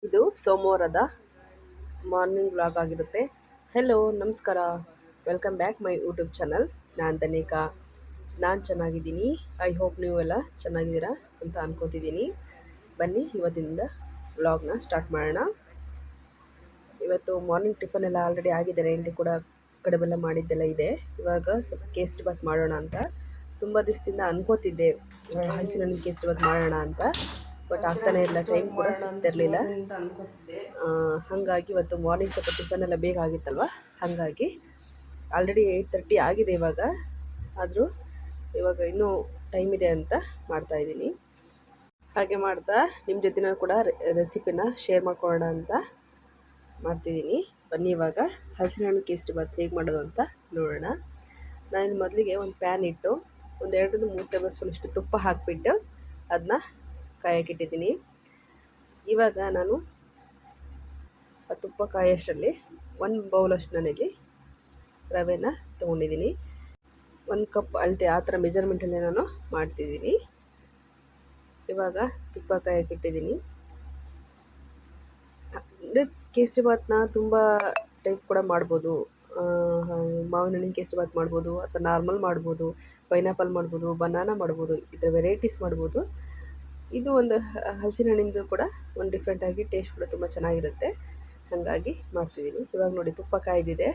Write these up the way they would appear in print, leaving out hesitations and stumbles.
ಇದು ಸೋಮವಾರದ morning vlog ಆಗಿರುತ್ತೆ. ಹೆಲೋ, ನಮಸ್ಕಾರ, welcome back my YouTube channel. ನಾನು ತನಿಕಾ. ನಾನು ಚೆನ್ನಾಗಿದ್ದೀನಿ. ಐ ಹೋಪ್ ನೀವೆಲ್ಲ ಚೆನ್ನಾಗಿದ್ದೀರಾ ಅಂತ ಅನ್ಕೋತಿದ್ದೀನಿ. ಬನ್ನಿ ಇವತ್ತಿನಿಂದ ವ್ಲಾಗ್ನ ಸ್ಟಾರ್ಟ್ ಮಾಡೋಣ. ಇವತ್ತು ಮಾರ್ನಿಂಗ್ ಟಿಫನ್ ಎಲ್ಲ ಆಲ್ರೆಡಿ ಆಗಿದೆ, ರೆಂಡಿ ಕೂಡ ಕಡುಬೆಲ್ಲ ಮಾಡಿದ್ದೆಲ್ಲ ಇದೆ. ಇವಾಗ ಸ್ವಲ್ಪ ಕೇಸರಿ ಬಾತ್ ಮಾಡೋಣ ಅಂತ ತುಂಬ ದಿವಸದಿಂದ ಅನ್ಕೋತಿದ್ದೆ, ಹಲಸಿನ ಕೇಸರಿ ಬಾತ್ ಮಾಡೋಣ ಅಂತ. ಬಟ್ ಆಗ್ತಾನೆ ಇಲ್ಲ, ಟೈಮ್ ಕೂಡ ಸಿಗ್ತಿರ್ಲಿಲ್ಲ. ಹಾಗಾಗಿ ಇವತ್ತು ಮಾರ್ನಿಂಗ್ ಸ್ವಲ್ಪ ಟಿಫನ್ ಎಲ್ಲ ಬೇಗ ಆಗಿತ್ತಲ್ವ, ಹಾಗಾಗಿ ಆಲ್ರೆಡಿ 8:30 ಆಗಿದೆ ಇವಾಗ. ಆದರೂ ಇವಾಗ ಇನ್ನೂ ಟೈಮ್ ಇದೆ ಅಂತ ಮಾಡ್ತಾಯಿದ್ದೀನಿ. ಹಾಗೆ ಮಾಡ್ತಾ ನಿಮ್ಮ ಜೊತೆ ನಾನು ಕೂಡ ರೆಸಿಪಿನ ಶೇರ್ ಮಾಡ್ಕೊಳ್ಳೋಣ ಅಂತ ಮಾಡ್ತಿದ್ದೀನಿ. ಬನ್ನಿ ಇವಾಗ ಹಲಸಿನ ಹಣ್ಣು ಕೇಸರಿ ಬಾತ್ ಹೇಗೆ ಮಾಡೋದು ಅಂತ ನೋಡೋಣ. ನಾನು ಮೊದಲಿಗೆ ಒಂದು ಪ್ಯಾನ್ ಇಟ್ಟು ಒಂದು 2-3 ಟೇಬಲ್ ಸ್ಪೂನ್ ಅಷ್ಟು ತುಪ್ಪ ಹಾಕಿಬಿಟ್ಟು ಅದನ್ನ ಕಾಯಕ್ಕಿಟ್ಟಿದ್ದೀನಿ. ಇವಾಗ ನಾನು ಆ ತುಪ್ಪ ಕಾಯೋಷ್ಟರಲ್ಲಿ 1 ಬೌಲಷ್ಟು ನಾನಿಲ್ಲಿ ರವೆನ ತೊಗೊಂಡಿದ್ದೀನಿ. 1 ಕಪ್ ಅಳತೆ ಆ ಥರ ಮೆಜರ್ಮೆಂಟಲ್ಲಿ ನಾನು ಮಾಡ್ತಿದ್ದೀನಿ. ಇವಾಗ ತುಪ್ಪ ಕಾಯಕ್ಕಿಟ್ಟಿದ್ದೀನಿ. ಅಂದರೆ ಕೇಸರಿ ಬಾತನ್ನ ತುಂಬ ಟೈಪ್ ಕೂಡ ಮಾಡ್ಬೋದು. ಮಾವಿನ ಹಣ್ಣಿನ ಕೇಸರಿ ಬಾತ್ ಮಾಡ್ಬೋದು, ಅಥವಾ ನಾರ್ಮಲ್ ಮಾಡ್ಬೋದು, ಪೈನಾಪಲ್ ಮಾಡ್ಬೋದು, ಬನಾನಾ ಮಾಡ್ಬೋದು, ಈ ಥರ ವೆರೈಟೀಸ್ ಮಾಡ್ಬೋದು. ಇದು ಒಂದು ಹಲಸಿನ ಹಣ್ಣಿಂದು ಕೂಡ ಒಂದು ಡಿಫ್ರೆಂಟಾಗಿ ಟೇಸ್ಟ್ ಕೂಡ ತುಂಬ ಚೆನ್ನಾಗಿರುತ್ತೆ, ಹಾಗಾಗಿ ಮಾಡ್ತಿದ್ದೀನಿ. ಇವಾಗ ನೋಡಿ ತುಪ್ಪ ಕಾಯ್ದಿದೆ,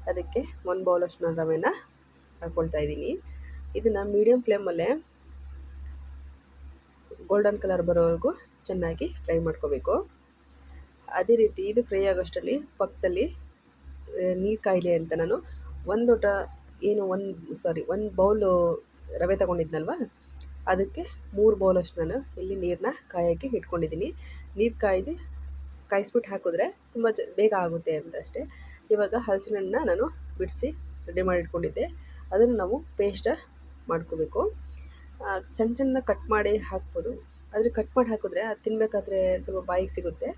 ಅದಕ್ಕೆ 1 ಬೌಲಷ್ಟು ನಾನು ರವೆನ ಹಾಕ್ಕೊಳ್ತಾ ಇದ್ದೀನಿ. ಇದನ್ನು ಮೀಡಿಯಮ್ ಫ್ಲೇಮಲ್ಲೇ ಗೋಲ್ಡನ್ ಕಲರ್ ಬರೋವರೆಗೂ ಚೆನ್ನಾಗಿ ಫ್ರೈ ಮಾಡ್ಕೋಬೇಕು. ಅದೇ ರೀತಿ ಇದು ಫ್ರೈ ಆಗೋಷ್ಟರಲ್ಲಿ ಪಕ್ಕದಲ್ಲಿ ನೀರು ಕಾಯಿಲೆ ಅಂತ ನಾನು ಒಂದು ಬೌಲು ರವೆ ತೊಗೊಂಡಿದ್ನಲ್ವ, ಅದಕ್ಕೆ 3 ಬೌಲಷ್ಟು ನಾನು ಇಲ್ಲಿ ನೀರನ್ನ ಕಾಯೋಕ್ಕೆ ಇಟ್ಕೊಂಡಿದ್ದೀನಿ. ನೀರು ಕಾಯಿಸ್ಬಿಟ್ಟು ಹಾಕಿದ್ರೆ ತುಂಬ ಬೇಗ ಆಗುತ್ತೆ ಅಂತ ಅಷ್ಟೇ. ಇವಾಗ ಹಲಸಿನ ಹಣ್ಣನ್ನ ನಾನು ಬಿಡಿಸಿ ರೆಡಿ ಮಾಡಿ ಇಟ್ಕೊಂಡಿದ್ದೆ, ಅದನ್ನು ನಾವು ಪೇಸ್ಟ್ ಮಾಡ್ಕೋಬೇಕು. ಸಣ್ಣ ಕಟ್ ಮಾಡಿ ಹಾಕ್ಬೋದು, ಆದರೆ ಕಟ್ ಮಾಡಿ ಹಾಕಿದ್ರೆ ಅದು ತಿನ್ನಬೇಕಾದ್ರೆ ಸ್ವಲ್ಪ ಬಾಯಿಗೆ ಸಿಗುತ್ತೆ,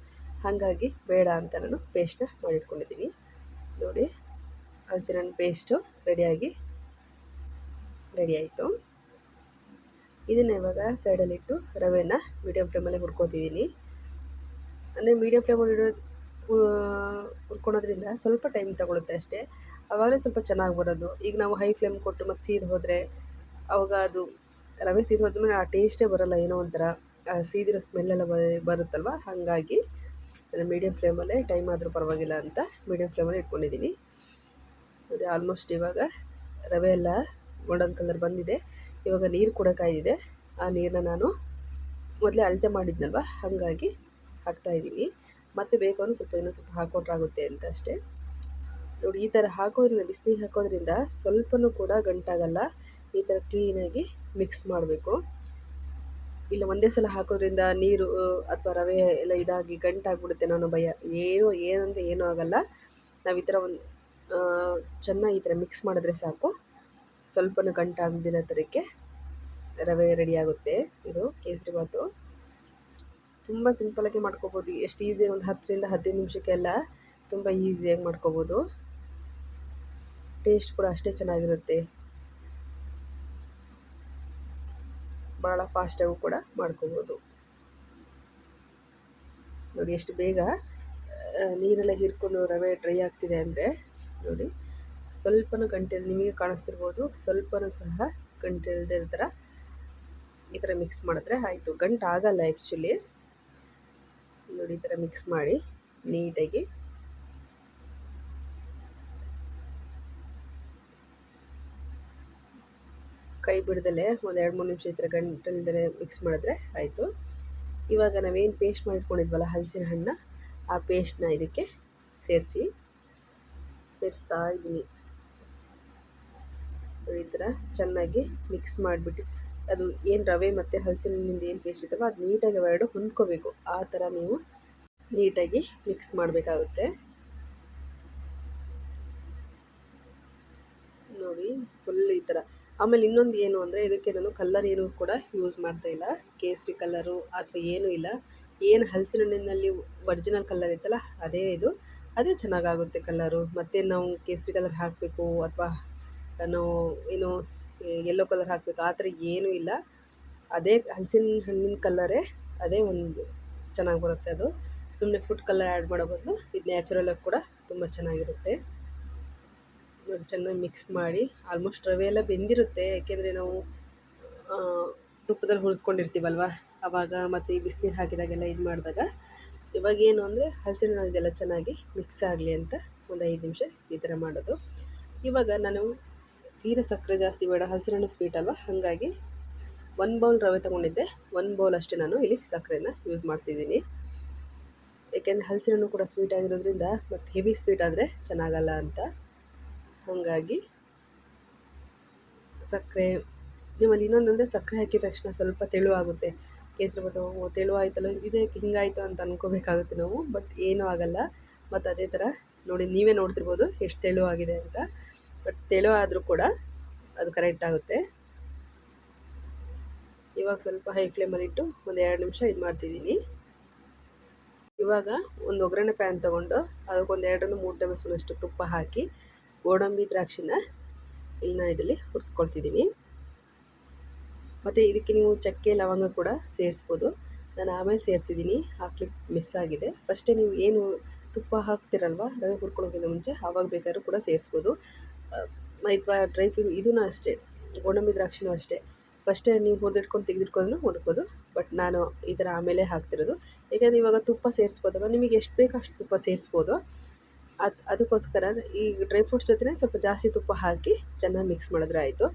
ಹಾಗಾಗಿ ಬೇಡ ಅಂತ ನಾನು ಪೇಸ್ಟ್ನ ಮಾಡಿಟ್ಕೊಂಡಿದ್ದೀನಿ. ನೋಡಿ, ಹಲಸಿನ ಹಣ್ಣು ಪೇಸ್ಟು ರೆಡಿ ಆಯಿತು. ಇದನ್ನು ಇವಾಗ ಸೈಡಲ್ಲಿಟ್ಟು ರವೆನ ಮೀಡಿಯಮ್ ಫ್ಲೇಮಲ್ಲಿ ಹುರ್ಕೋತಿದ್ದೀನಿ. ಅಂದರೆ ಮೀಡಿಯಮ್ ಫ್ಲೇಮಲ್ಲಿ ಹುರ್ಕೊಳೋದ್ರಿಂದ ಸ್ವಲ್ಪ ಟೈಮ್ ತಗೊಳುತ್ತೆ ಅಷ್ಟೇ, ಆವಾಗಲೇ ಸ್ವಲ್ಪ ಚೆನ್ನಾಗಿ ಬರೋದು. ಈಗ ನಾವು ಹೈ ಫ್ಲೇಮ್ ಕೊಟ್ಟು ಮತ್ತು ಸೀದು ಹೋದರೆ ಆವಾಗ ಅದು ರವೆ ಸೀದು ಹೋದ್ಮೇಲೆ ಆ ಟೇಸ್ಟೇ ಬರೋಲ್ಲ, ಏನೋ ಒಂಥರ ಸೀದಿರೋ ಸ್ಮೆಲ್ಲೆಲ್ಲ ಬರುತ್ತಲ್ವ, ಹಾಗಾಗಿ ನಾನು ಮೀಡಿಯಮ್ ಫ್ಲೇಮಲ್ಲೇ ಟೈಮ್ ಆದರೂ ಪರವಾಗಿಲ್ಲ ಅಂತ ಮೀಡಿಯಮ್ ಫ್ಲೇಮಲ್ಲಿ ಇಟ್ಕೊಂಡಿದ್ದೀನಿ. ನೋಡಿ, ಆಲ್ಮೋಸ್ಟ್ ಇವಾಗ ರವೆ ಎಲ್ಲ ಗೋಲ್ಡನ್ ಕಲರ್ ಬಂದಿದೆ. ಇವಾಗ ನೀರು ಕೂಡ ಕಾಯ್ದಿದೆ. ಆ ನೀರನ್ನ ನಾನು ಮೊದಲೇ ಅಳತೆ ಮಾಡಿದ್ನಲ್ವ, ಹಾಗಾಗಿ ಹಾಕ್ತಾಯಿದ್ದೀನಿ. ಮತ್ತೆ ಬೇಕು ಅನ್ನೋ ಇನ್ನೂ ಸ್ವಲ್ಪ ಹಾಕ್ಕೊಟ್ರಾಗುತ್ತೆ ಅಂತ ಅಷ್ಟೇ. ನೋಡಿ, ಈ ಥರ ಹಾಕೋದ್ರಿಂದ, ಬಿಸಿನೀರು ಹಾಕೋದ್ರಿಂದ ಸ್ವಲ್ಪನೂ ಕೂಡ ಗಂಟಾಗಲ್ಲ. ಈ ಥರ ಕ್ಲೀನಾಗಿ ಮಿಕ್ಸ್ ಮಾಡಬೇಕು. ಇಲ್ಲ ಒಂದೇ ಸಲ ಹಾಕೋದ್ರಿಂದ ನೀರು ಅಥವಾ ರವೆ ಎಲ್ಲ ಇದಾಗಿ ಗಂಟಾಗ್ಬಿಡುತ್ತೆ ಅನ್ನೋ ಭಯ. ಏನಂದರೆ ಏನೂ ಆಗೋಲ್ಲ. ನಾವು ಈ ಥರ ಚೆನ್ನಾಗಿ ಈ ಥರ ಮಿಕ್ಸ್ ಮಾಡಿದ್ರೆ ಸಾಕು, ಸ್ವಲ್ಪನೂ ಗಂಟಾಗದಿರೋ ಥರಕ್ಕೆ ರವೆ ರೆಡಿಯಾಗುತ್ತೆ. ಇದು ಕೇಸರಿ ಬಾತು ತುಂಬ ಸಿಂಪಲಾಗಿ ಮಾಡ್ಕೋಬೋದು. ಎಷ್ಟು ಈಸಿಯಾಗಿ ಒಂದು 10-15 ನಿಮಿಷಕ್ಕೆಲ್ಲ ತುಂಬ ಈಸಿಯಾಗಿ ಮಾಡ್ಕೋಬೋದು. ಟೇಸ್ಟ್ ಕೂಡ ಅಷ್ಟೇ ಚೆನ್ನಾಗಿರುತ್ತೆ, ಭಾಳ ಫಾಸ್ಟಾಗೂ ಕೂಡ ಮಾಡ್ಕೋಬೋದು. ನೋಡಿ ಎಷ್ಟು ಬೇಗ ನೀರೆಲ್ಲ ಹೀರ್ಕೊಂಡು ರವೆ ಡ್ರೈ ಆಗ್ತಿದೆ ಅಂದರೆ ನೋಡಿ, ಸ್ವಲ್ಪನೂ ಗಂಟೆಲ್ಲಿ ನಿಮಗೆ ಕಾಣಿಸ್ತಿರ್ಬೋದು, ಸ್ವಲ್ಪನೂ ಸಹ ಗಂಟೆಲ್ದೇ ಥರ ಈ ಥರ ಮಿಕ್ಸ್ ಮಾಡಿದ್ರೆ ಆಯಿತು. ಗಂಟು ಆಗಲ್ಲ ಆ್ಯಕ್ಚುಲಿ. ನೋಡಿ, ಈ ಥರ ಮಿಕ್ಸ್ ಮಾಡಿ ನೀಟಾಗಿ ಕೈ ಬಿಡ್ದಲೇ ಒಂದು 2-3 ನಿಮಿಷ ಈ ಥರ ಗಂಟಲ್ದೇ ಮಿಕ್ಸ್ ಮಾಡಿದ್ರೆ ಆಯಿತು. ಇವಾಗ ನಾವೇನು ಪೇಸ್ಟ್ ಮಾಡಿಟ್ಕೊಂಡಿದ್ವಲ್ಲ ಹಲಸಿನ ಹಣ್ಣನ್ನ, ಆ ಪೇಸ್ಟ್ನ ಇದಕ್ಕೆ ಸೇರಿಸ್ತಾ ಇದ್ದೀನಿ. ಈ ಥರ ಚೆನ್ನಾಗಿ ಮಿಕ್ಸ್ ಮಾಡಿಬಿಟ್ಟು, ಅದು ಏನು ರವೆ ಮತ್ತು ಹಲಸಿನ ಹಣ್ಣಿಂದ ಏನು ಪೇಸ್ಟ್ ಇರ್ತವೋ ಅದು ನೀಟಾಗಿ ಅವೆರಡು ಹೊಂದ್ಕೋಬೇಕು. ಆ ಥರ ನೀವು ನೀಟಾಗಿ ಮಿಕ್ಸ್ ಮಾಡಬೇಕಾಗುತ್ತೆ. ನೋಡಿ, ಫುಲ್ ಈ ಥರ. ಆಮೇಲೆ ಇನ್ನೊಂದು ಏನು ಅಂದರೆ, ಇದಕ್ಕೆ ನಾನು ಕಲ್ಲರ್ ಏನೂ ಕೂಡ ಯೂಸ್ ಮಾಡ್ತಾಯಿಲ್ಲ, ಕೇಸರಿ ಕಲರು ಅಥವಾ ಏನೂ ಇಲ್ಲ. ಏನು ಹಲಸಿನ ಹಣ್ಣಿನಲ್ಲಿ ಒರಿಜಿನಲ್ ಕಲರ್ ಇತ್ತಲ್ಲ, ಅದೇ ಚೆನ್ನಾಗಾಗುತ್ತೆ ಕಲರು. ಮತ್ತು ನಾವು ಕೇಸರಿ ಕಲರ್ ಹಾಕಬೇಕು ಅಥವಾ ನಾವು ಏನು ಯೆಲ್ಲೋ ಕಲರ್ ಹಾಕಬೇಕು ಆ ಥರ ಏನೂ ಇಲ್ಲ. ಅದೇ ಹಲಸಿನ ಹಣ್ಣಿನ ಕಲ್ಲರೇ, ಅದೇ ಒಂದು ಚೆನ್ನಾಗಿ ಬರುತ್ತೆ ಅದು. ಸುಮ್ಮನೆ ಫುಡ್ ಕಲರ್ ಆ್ಯಡ್ ಮಾಡೋ ಬದಲು ಇದು ನ್ಯಾಚುರಲಾಗಿ ಕೂಡ ತುಂಬ ಚೆನ್ನಾಗಿರುತ್ತೆ. ನೋಡಿ ಚೆನ್ನಾಗಿ ಮಿಕ್ಸ್ ಮಾಡಿ ಆಲ್ಮೋಸ್ಟ್ ರವೆ ಎಲ್ಲ ಬೆಂದಿರುತ್ತೆ, ಯಾಕೆಂದರೆ ನಾವು ತುಪ್ಪದಲ್ಲಿ ಹುರಿದ್ಕೊಂಡಿರ್ತೀವಲ್ವ ಆವಾಗ ಮತ್ತು ಈ ಬಿಸಿನೀರು ಹಾಕಿದಾಗೆಲ್ಲ ಇದು ಮಾಡಿದಾಗ. ಇವಾಗ ಏನು ಅಂದರೆ ಹಲಸಿನ ಇದೆಲ್ಲ ಚೆನ್ನಾಗಿ ಮಿಕ್ಸ್ ಆಗಲಿ ಅಂತ ಒಂದು 5 ನಿಮಿಷ ಈ ಥರ ಮಾಡೋದು. ಇವಾಗ ನಾನು ತೀರ ಸಕ್ಕರೆ ಜಾಸ್ತಿ ಬೇಡ, ಹಲಸಿನ ಹಣ್ಣು ಸ್ವೀಟ್ ಅಲ್ವ, ಹಾಗಾಗಿ 1 ಬೌಲ್ ರವೆ ತೊಗೊಂಡಿದ್ದೆ, 1 ಬೌಲ್ ಅಷ್ಟೇ ನಾನು ಇಲ್ಲಿ ಸಕ್ಕರೆನ ಯೂಸ್ ಮಾಡ್ತಿದ್ದೀನಿ. ಏಕೆಂದರೆ ಹಲಸಿನ ಹಣ್ಣು ಕೂಡ ಸ್ವೀಟ್ ಆಗಿರೋದ್ರಿಂದ ಮತ್ತು ಹೆವಿ ಸ್ವೀಟ್ ಆದರೆ ಚೆನ್ನಾಗಲ್ಲ ಅಂತ. ಹಾಗಾಗಿ ಸಕ್ಕರೆ ನಿಮ್ಮಲ್ಲಿ ಇನ್ನೊಂದಂದರೆ ಸಕ್ಕರೆ ಹಾಕಿದ ತಕ್ಷಣ ಸ್ವಲ್ಪ ತೆಳುವಾಗುತ್ತೆ. ಕೇಸರಿಬಾತು ತೆಳುವಾಯ್ತಲ್ಲ ಇದಕ್ಕೆ ಹಿಂಗಾಯಿತು ಅಂತ ಅಂದ್ಕೋಬೇಕಾಗುತ್ತೆ ನಾವು, ಬಟ್ ಏನೂ ಆಗಲ್ಲ. ಮತ್ತು ಅದೇ ಥರ ನೋಡಿ, ನೀವೇ ನೋಡ್ತಿರ್ಬೋದು ಎಷ್ಟು ತೆಳುವಾಗಿದೆ ಅಂತ. ಬಟ್ ತೆಳು ಆದರೂ ಕೂಡ ಅದು ಕರೆಕ್ಟ್ ಆಗುತ್ತೆ. ಇವಾಗ ಸ್ವಲ್ಪ ಹೈ ಫ್ಲೇಮಲ್ಲಿಟ್ಟು ಒಂದು 2 ನಿಮಿಷ ಇದು ಮಾಡ್ತಿದ್ದೀನಿ. ಇವಾಗ ಒಂದು ಒಗ್ಗರಣೆ ಪ್ಯಾನ್ ತೊಗೊಂಡು ಅದಕ್ಕೊಂದು 2-3 ಟೇಬಲ್ ಸ್ಪೂನಷ್ಟು ತುಪ್ಪ ಹಾಕಿ ಗೋಡಂಬಿ ದ್ರಾಕ್ಷಿನ ಇಲ್ಲಿ ನಾನು ಇದರಲ್ಲಿ ಹುರ್ಕೊಳ್ತಿದ್ದೀನಿ. ಮತ್ತು ಇದಕ್ಕೆ ನೀವು ಚಕ್ಕೆ ಲವಂಗ ಕೂಡ ಸೇರಿಸ್ಬೋದು. ನಾನು ಆಮೇಲೆ ಸೇರಿಸಿದ್ದೀನಿ, ಹಾಕ್ಲಿಕ್ಕೆ ಮಿಸ್ ಆಗಿದೆ. ಫಸ್ಟೇ ನೀವು ಏನು ತುಪ್ಪ ಹಾಕ್ತಿರಲ್ವ ರವೆ ಹುರ್ಕೊಳ್ಳೋಕ್ಕಿಂತ ಮುಂಚೆ, ಆವಾಗ ಬೇಕಾದ್ರೂ ಕೂಡ ಸೇರಿಸ್ಬೋದು. ಅಥವಾ ಡ್ರೈ ಫ್ರೂಟ್ ಇದೂ ಅಷ್ಟೇ, ಗೋಡಂಬಿ ದ್ರಾಕ್ಷಿನೂ ಅಷ್ಟೇ, ಫಸ್ಟೇ ನೀವು ಹುರಿದಿಟ್ಕೊಂಡು ತೆಗೆದಿಟ್ಕೊಂಡು ಹುಡ್ಕೋದು. ಬಟ್ ನಾನು ಈ ಥರ ಆಮೇಲೆ ಹಾಕ್ತಿರೋದು, ಯಾಕೆಂದರೆ ಇವಾಗ ತುಪ್ಪ ಸೇರಿಸ್ಬೋದಲ್ಲ, ನಿಮಗೆ ಎಷ್ಟು ಬೇಕೋ ಅಷ್ಟು ತುಪ್ಪ ಸೇರಿಸ್ಬೋದು. ಅದಕ್ಕೋಸ್ಕರ ಈ ಡ್ರೈ ಫ್ರೂಟ್ಸ್ ಜೊತೆ ಸ್ವಲ್ಪ ಜಾಸ್ತಿ ತುಪ್ಪ ಹಾಕಿ ಚೆನ್ನಾಗಿ ಮಿಕ್ಸ್ ಮಾಡಿದ್ರೆ ಆಯಿತು.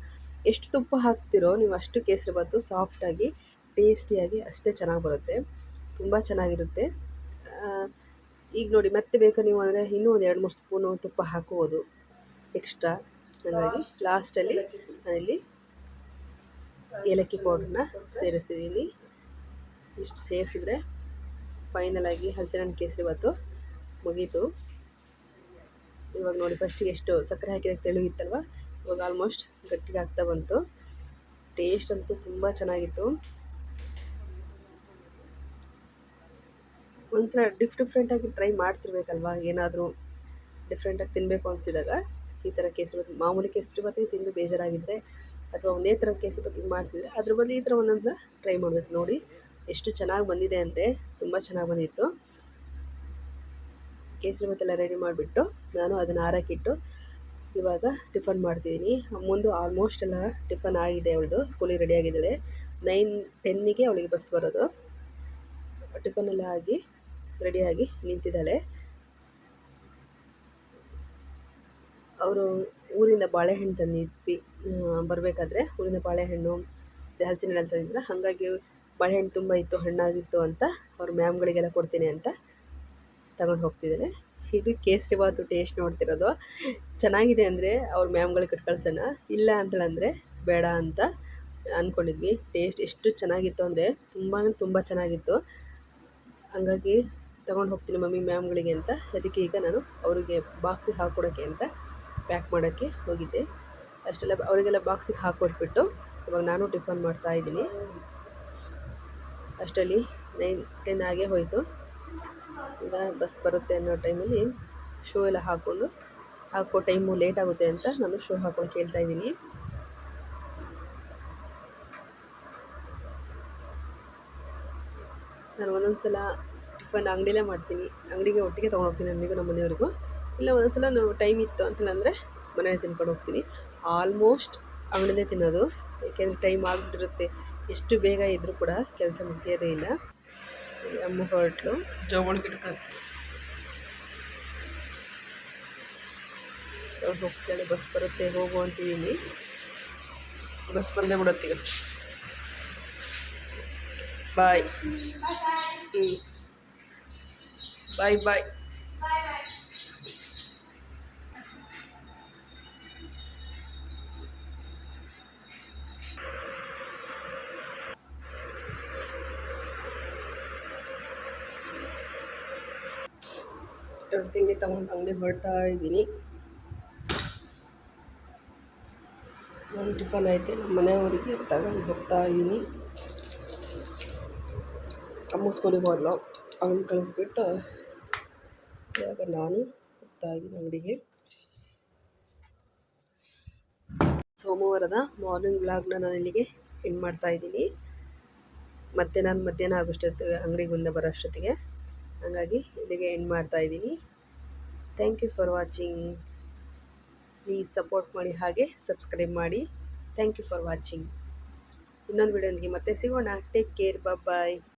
ಎಷ್ಟು ತುಪ್ಪ ಹಾಕ್ತಿರೋ ನೀವು ಅಷ್ಟು ಕೇಸರಿಬಾತು ಸಾಫ್ಟಾಗಿ ಟೇಸ್ಟಿಯಾಗಿ ಅಷ್ಟೇ ಚೆನ್ನಾಗಿ ಬರುತ್ತೆ, ತುಂಬ ಚೆನ್ನಾಗಿರುತ್ತೆ. ಈಗ ನೋಡಿ ಮತ್ತೆ ಬೇಕಾ ನೀವು ಅಂದರೆ ಇನ್ನೂ ಒಂದು 2-3 ಸ್ಪೂನು ತುಪ್ಪ ಹಾಕ್ಬೋದು ಎಕ್ಸ್ಟ್ರಾ. ಹಾಗಾಗಿ ಲಾಸ್ಟಲ್ಲಿ ನಾನಿಲ್ಲಿ ಏಲಕ್ಕಿ ಪೌಡ್ರನ್ನ ಸೇರಿಸ್ತಿದ್ದೀನಿ. ಇಷ್ಟು ಸೇರಿಸಿದ್ರೆ ಫೈನಲಾಗಿ ಹಲಸಿನ ಹಣ್ಣು ಕೇಸರಿಬಾತು ಮುಗೀತು. ಇವಾಗ ನೋಡಿ ಫಸ್ಟಿಗೆ ಎಷ್ಟು ಸಕ್ಕರೆ ಹಾಕಿದಾಗ ತೆಳುಗಿತ್ತಲ್ವ, ಇವಾಗ ಆಲ್ಮೋಸ್ಟ್ ಗಟ್ಟಿಗೆ ಆಗ್ತಾ ಬಂತು. ಟೇಸ್ಟ್ ಅಂತೂ ತುಂಬ ಚೆನ್ನಾಗಿತ್ತು. ಒಂದ್ಸಲ ಡಿಫ್ರೆಂಟಾಗಿ ಟ್ರೈ ಮಾಡ್ತಿರ್ಬೇಕಲ್ವ, ಏನಾದರೂ ಡಿಫ್ರೆಂಟಾಗಿ ತಿನ್ನಬೇಕು ಅನಿಸಿದಾಗ ಈ ಥರ ಕೇಸರಿಬಾತು, ಮಾಮೂಲಿ ಕೇಸರಿಬಾತೇ ತಿಂದು ಬೇಜಾರಾಗಿದ್ದರೆ ಅಥವಾ ಒಂದೇ ಥರ ಕೇಸರಿಬಾತು ಮಾಡ್ತಿದ್ರೆ ಅದ್ರ ಬದಲು ಈ ಥರ ಒಂದೊಂದನ್ನ ಟ್ರೈ ಮಾಡಬೇಕು. ನೋಡಿ ಎಷ್ಟು ಚೆನ್ನಾಗಿ ಬಂದಿದೆ ಅಂದರೆ ತುಂಬ ಚೆನ್ನಾಗಿ ಬಂದಿತ್ತು. ಕೇಸರಿಬಾತೆಲ್ಲ ರೆಡಿ ಮಾಡಿಬಿಟ್ಟು ನಾನು ಅದನ್ನು ಆರಕ್ಕಿಟ್ಟು ಇವಾಗ ಟಿಫನ್ ಮಾಡ್ತಿದ್ದೀನಿ. ಮುಂದೆ ಆಲ್ಮೋಸ್ಟ್ ಎಲ್ಲ ಟಿಫನ್ ಆಗಿದೆ, ಅವಳದು ಸ್ಕೂಲಿಗೆ ರೆಡಿ ಆಗಿದ್ದಾಳೆ. 9:10ಗೆ ಅವಳಿಗೆ ಬಸ್ ಬರೋದು. ಟಿಫನೆಲ್ಲ ಆಗಿ ರೆಡಿಯಾಗಿ ನಿಂತಿದ್ದಾಳೆ. ಅವರು ಊರಿಂದ ಬಾಳೆಹಣ್ಣು ತಂದಿದ್ವಿ, ಬರಬೇಕಾದ್ರೆ ಊರಿಂದ ಬಾಳೆಹಣ್ಣು ಹಲಸಿನ ಹಣ್ಣು ತಂದಿದ್ರು. ಹಾಗಾಗಿ ಬಾಳೆಹಣ್ಣು ತುಂಬ ಇತ್ತು, ಹಣ್ಣಾಗಿತ್ತು ಅಂತ ಅವ್ರ ಮ್ಯಾಮ್ಗಳಿಗೆಲ್ಲ ಕೊಡ್ತೀನಿ ಅಂತ ತಗೊಂಡು ಹೋಗ್ತಿದ್ದಾನೆ. ಇದು ಕೇಸರಿಬಾತು ಟೇಸ್ಟ್ ನೋಡ್ತಿರೋದು. ಚೆನ್ನಾಗಿದೆ ಅಂದರೆ ಅವ್ರ ಮ್ಯಾಮ್ಗಳಿಗೆ ಕೊಟ್ಟು ಕಳ್ಸೋಣ, ಇಲ್ಲ ಅಂತೇಳಂದರೆ ಬೇಡ ಅಂತ ಅಂದ್ಕೊಂಡಿದ್ವಿ. ಟೇಸ್ಟ್ ಎಷ್ಟು ಚೆನ್ನಾಗಿತ್ತು ಅಂದರೆ ತುಂಬ ಚೆನ್ನಾಗಿತ್ತು. ಹಂಗಾಗಿ ತೊಗೊಂಡು ಹೋಗ್ತೀನಿ ಮಮ್ಮಿ ಮ್ಯಾಮ್ಗಳಿಗೆ ಅಂತ. ಅದಕ್ಕೆ ಈಗ ನಾನು ಅವರಿಗೆ ಬಾಕ್ಸಿಗೆ ಹಾಕ್ಕೊಡೋಕ್ಕೆ ಅಂತ ಪ್ಯಾಕ್ ಮಾಡೋಕ್ಕೆ ಹೋಗಿದ್ದೆ. ಅಷ್ಟೆಲ್ಲ ಅವರಿಗೆಲ್ಲ ಬಾಕ್ಸಿಗೆ ಹಾಕ್ಕೊಟ್ಬಿಟ್ಟು ಇವಾಗ ನಾನು ಟಿಫನ್ ಮಾಡ್ತಾಯಿದ್ದೀನಿ. ಅಷ್ಟರಲ್ಲಿ 9:10 ಆಗೇ ಹೋಯಿತು. ಈಗ ಬಸ್ ಬರುತ್ತೆ ಅನ್ನೋ ಟೈಮಲ್ಲಿ ಶೂ ಎಲ್ಲ ಹಾಕೋ ಟೈಮು ಲೇಟ್ ಆಗುತ್ತೆ ಅಂತ ನಾನು ಶೂ ಹಾಕ್ಕೊಂಡು ಕೇಳ್ತಾಯಿದ್ದೀನಿ. ನಾನು ಒಂದೊಂದು ಸಲ ಟಿಫನ್ ಅಂಗಡಿಲೇ ಮಾಡ್ತೀನಿ, ಅಂಗಡಿಗೆ ಒಟ್ಟಿಗೆ ತೊಗೊಂಡೋಗ್ತೀನಿ ನಮಗೂ ನಮ್ಮ ಮನೆಯವ್ರಿಗೂ. ಇಲ್ಲ ಒಂದೊಂದು ಸಲ ನಾವು ಟೈಮ್ ಇತ್ತು ಅಂತಂದರೆ ಮನೇಲಿ ತಿನ್ಕೊಂಡು ಹೋಗ್ತೀನಿ. ಆಲ್ಮೋಸ್ಟ್ ಅಂಗಡಿಲೇ ತಿನ್ನೋದು, ಏಕೆಂದರೆ ಟೈಮ್ ಆಗಿಬಿಟ್ಟಿರುತ್ತೆ. ಎಷ್ಟು ಬೇಗ ಇದ್ದರೂ ಕೂಡ ಕೆಲಸ ಮುಗಿಯೋದೇ ಇಲ್ಲ. ಅಮ್ಮ ಹೊರಟ್ಲು, ಹೋಗ್ತಾಳೆ. ಬಸ್ ಬರುತ್ತೆ, ಹೋಗು ಅಂತಿದ್ದೀನಿ. ಬಸ್ ಬಂದೇ ಬಿಡುತ್ತೀಗ. ಬಾಯ್. ಬಾಯ್ ಬಾಯ್. ತಿಂಡಿ ತಗೊಂಡು ಅಂಗಡಿ ಹೊರಡ್ತಾ ಇದ್ದೀನಿ. ನಾನು ಟಿಫನ್ ಐತೆ ನಮ್ಮ ಮನೆಯವರಿಗೆ ತಗೊಂಡು ಹೋಗ್ತಾ ಇದ್ದೀನಿ. ಅಮ್ಮ ಸ್ಕೂಲಿಗೆ ಹೋದ್ಲು, ಅವನು ಕಳಿಸ್ಬಿಟ್ಟು ಇವಾಗ ನಾನು ಹೋಗ್ತಾ ಇದ್ದೀನಿ ಅಂಗಡಿಗೆ. ಸೋಮವಾರದ ಮಾರ್ನಿಂಗ್ ವ್ಲಾಗ್ನ ನಾನು ಇಲ್ಲಿಗೆ ಎಂಡ್ ಮಾಡ್ತಾಯಿದ್ದೀನಿ. ಮತ್ತು ನಾನು ಮಧ್ಯಾಹ್ನ ಆಗೋಷ್ಟೊತ್ತಿಗೆ ಅಂಗಡಿಗೆ ಬರೋ ಅಷ್ಟೊತ್ತಿಗೆ ಹಾಗಾಗಿ ಇಲ್ಲಿಗೆ ಎಂಡ್ ಮಾಡ್ತಾಯಿದ್ದೀನಿ. Thank you for watching. Please support ಮಾಡಿ, ಹಾಗೆ ಸಬ್ಸ್ಕ್ರೈಬ್ ಮಾಡಿ. Thank you for watching. ಇನ್ನೊಂದು ವಿಡಿಯೋದೊಂದಿಗೆ ಮತ್ತೆ ಸಿಗೋಣ. ಟೇಕ್ ಕೇರ್, ಬಾಯ್.